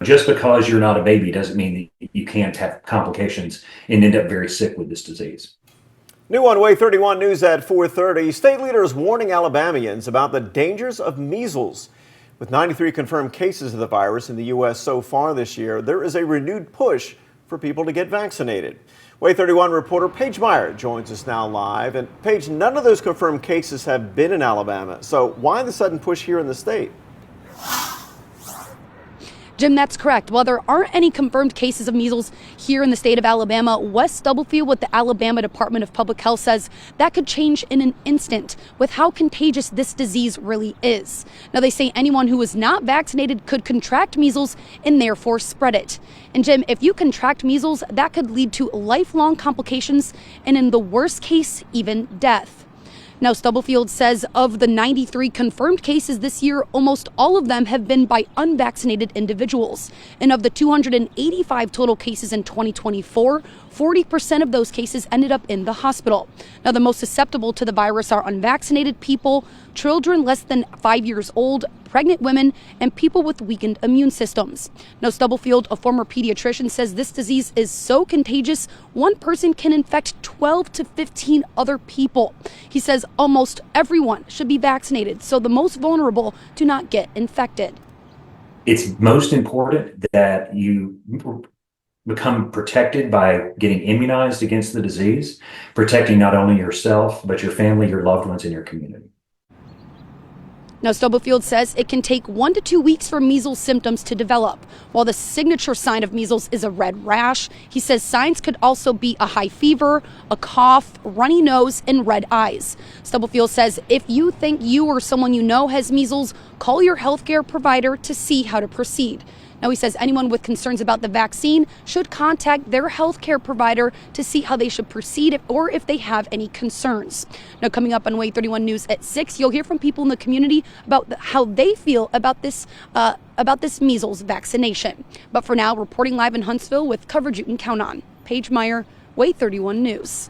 Just because you're not a baby doesn't mean that you can't have complications and end up very sick with this disease. New on Way 31 News at 4:30. State leaders warning Alabamians about the dangers of measles. With 93 confirmed cases of the virus in the U.S. so far this year, there is a renewed push for people to get vaccinated. Way 31 reporter Paige Meyer joins us now live. And Paige, none of those confirmed cases have been in Alabama. So why the sudden push here in the state? Jim, that's correct. While there aren't any confirmed cases of measles here in the state of Alabama, Wes Stubblefield with the Alabama Department of Public Health says that could change in an instant with how contagious this disease really is. Now, they say anyone who is not vaccinated could contract measles and therefore spread it. And Jim, if you contract measles, that could lead to lifelong complications and in the worst case, even death. Now, Stubblefield says of the 93 confirmed cases this year, almost all of them have been by unvaccinated individuals. And of the 285 total cases in 2024, 40% of those cases ended up in the hospital. Now, the most susceptible to the virus are unvaccinated people, children less than 5 years old, pregnant women, and people with weakened immune systems. Now, Stubblefield, a former pediatrician, says this disease is so contagious, one person can infect 12 to 15 other people. He says almost everyone should be vaccinated, so the most vulnerable do not get infected. It's most important that you become protected by getting immunized against the disease, protecting not only yourself, but your family, your loved ones, and your community. Now, Stubblefield says it can take 1 to 2 weeks for measles symptoms to develop. While the signature sign of measles is a red rash, he says signs could also be a high fever, a cough, runny nose, and red eyes. Stubblefield says if you think you or someone you know has measles, call your healthcare provider to see how to proceed. Now, he says anyone with concerns about the vaccine should contact their healthcare provider to see how they should proceed or if they have any concerns. Now, coming up on Way 31 News at 6, you'll hear from people in the community about how they feel about this measles vaccination. But for now, reporting live in Huntsville with coverage you can count on. Paige Meyer, Way 31 News.